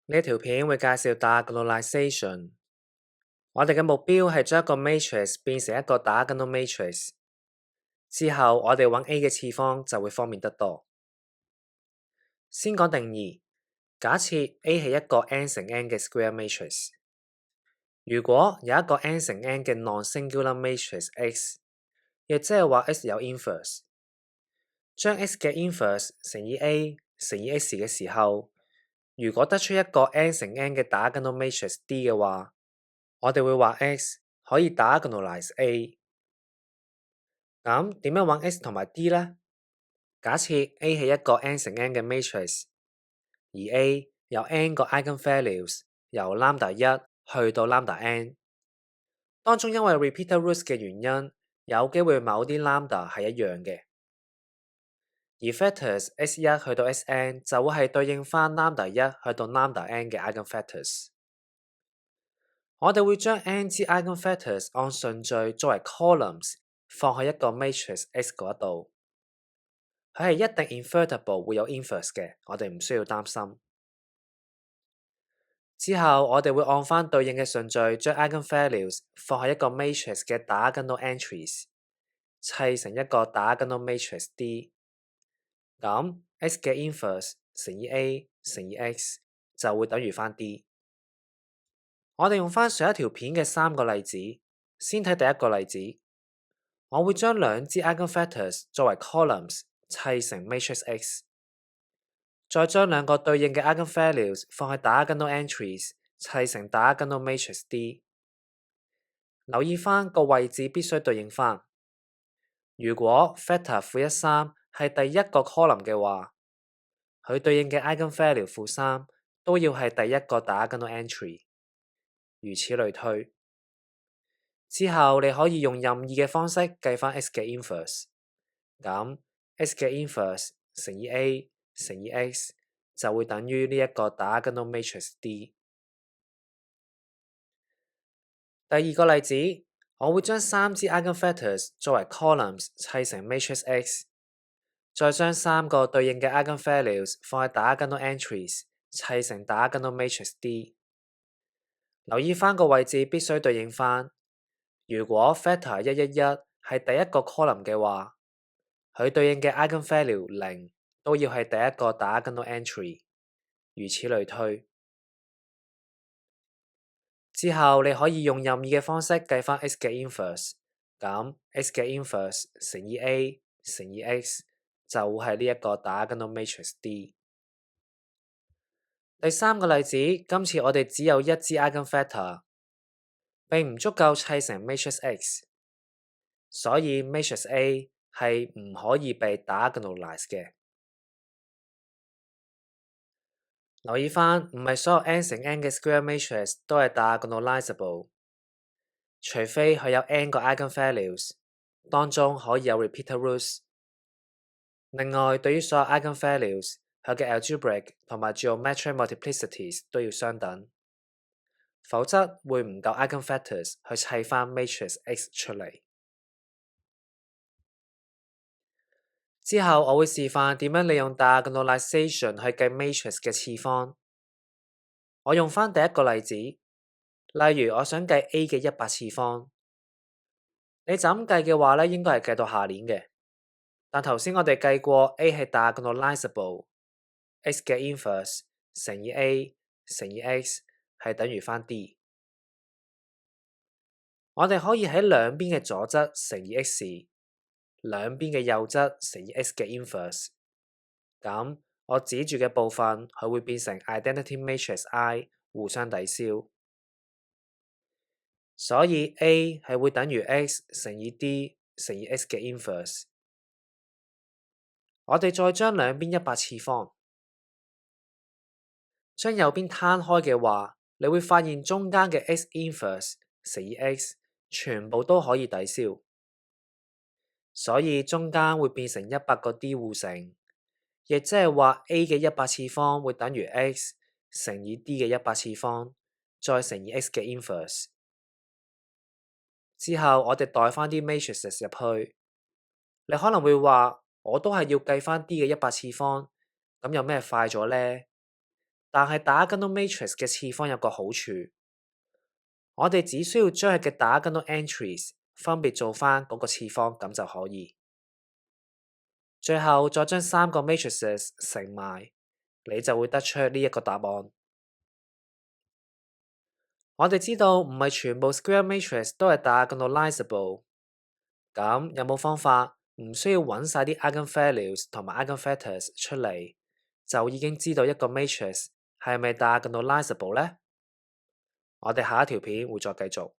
呢條片會介紹 diagonalization。我哋嘅目標係將一個 matrix 變成一個 diagonal matrix，之後我哋揾 A 嘅次方就會方便得多。先講定義，假設 A 係一個 n 乘 n 嘅 square matrix。如果有一個 n 乘 n 嘅 non-singular matrix X， 亦即係話 X 有 inverse， 將 X 嘅 inverse 乘以 A 乘以 X 嘅時候，如果得出一個 n 乘 n 嘅 diagonal matrix D 嘅話，我哋會話 X 可以 diagonalize A。咁點樣揾 X 同埋 D 呢？假設 A 係一個 n 乘 n 嘅 matrix， 而 A 有 n 個 eigenvalues， 由 λ 一去到 λ n， 當中因為 repeated roots 嘅原因，有機會某啲 λ 係一樣嘅，而 factors S 一去到 Sn 就會係對應翻 λ 一去到 λ n 嘅 eigenfactors。我哋會將 n 支 eigenfactors 按順序作為 columns 放喺一個 matrix X 嗰度，佢係一定 invertible 會有 inverse 嘅，我哋唔需要擔心。之後我哋會按翻對應嘅順序將 eigenvalues 放喺一個 matrix 嘅 diagonal entries， 砌成一個 diagonal matrix D。咁 X 嘅 inverse 乘以 A 乘以 X 就會等於翻 D。我哋用翻上一條片嘅3個例子，先睇第一個例子。我會將兩支 eigenfactors 作為 columns 砌成 matrix X， 再將兩個對應嘅 eigenvalues 放喺 diagonal entries 砌成 diagonal matrix D。留意翻個位置必須對應翻。如果 factor -1,3 係第一個 column 嘅話，佢對應嘅 eigenvalue -3都要係第一個 diagonal entry。如此類推，之後你可以用任意嘅方式計翻 X 嘅 inverse， 咁 X 嘅 inverse 乘以 A 乘以 X 就會等於呢一個 diagonal matrix D。第二個例子，我會將3支 eigenfactors 作為 columns 砌成 matrix X， 再將3個對應嘅 eigenvalues 放喺 diagonal entries 砌成 diagonal matrix D。留意翻個位置必須對應翻。如果 factor 111係第一個 column 嘅話，佢對應嘅 eigenvalue 0都要係第一個 diagonal entry。如此類推。之後你可以用任意嘅方式計翻 X 嘅 inverse， 咁 X 嘅 inverse 乘以 A 乘以 X 就會係呢一個 diagonal matrix D。第三個例子，今次我哋只有一支 eigenfactor， 並唔足夠砌成 matrix X， 所以 matrix A 係唔可以被 diagonalize 嘅。留意翻，唔係所有 n 乘 n 嘅 square matrix 都係 diagonalizable， 除非佢有 n 個 eigenvalues， 當中可以有 repeated roots。另外，對於所有 eigenvalues， 佢嘅 algebraic 同埋 geometric multiplicities 都要相等，否則會唔夠 eigenfactors 去砌翻 matrix X 出嚟。之後我會示範點樣利用 diagonalization 去計 matrix 嘅次方。我用翻第一個例子，例如我想計 A 嘅100次方，你就咁計嘅話咧，應該係計到下年嘅。但頭先我哋計過 A 係 diagonalizable，X 嘅 inverse 乘以 A 乘以 X 係等於翻 D。我哋可以喺兩邊嘅左側乘以 X， 兩邊嘅右側乘以 X 嘅 inverse。咁我指住嘅部分佢會變成 identity matrix I 互相抵消，所以 A 係會等於 X 乘以 D 乘以 X 嘅 inverse。我哋再將兩邊100次方，將右邊攤開嘅話，你會發現中間嘅 X inverse 乘以 X 全部都可以抵消，所以中間會變成100個 D 互乘，亦即係話 A 嘅100次方會等於 X 乘以 D 嘅100次方，再乘以 X 嘅 inverse。之後我哋代翻啲 matrices 入去，你可能會話我都係要計翻 D 嘅100次方，咁有咩快咗呢？但係 diagonal matrix 嘅次方有個好處，我哋只需要將佢嘅 diagonal entries 分別做返嗰個次方咁就可以。最後再將3個 matrices 乘埋，你就會得出呢一個答案。我哋知道唔係全部 square matrix 都係 diagonalizable， 咁有冇方法唔需要揾晒啲 eigenvalues 同埋 eigenvectors 出嚟，就已經知道一個 matrix 係咪 diagonalizable 呢？我哋下一條片會再繼續。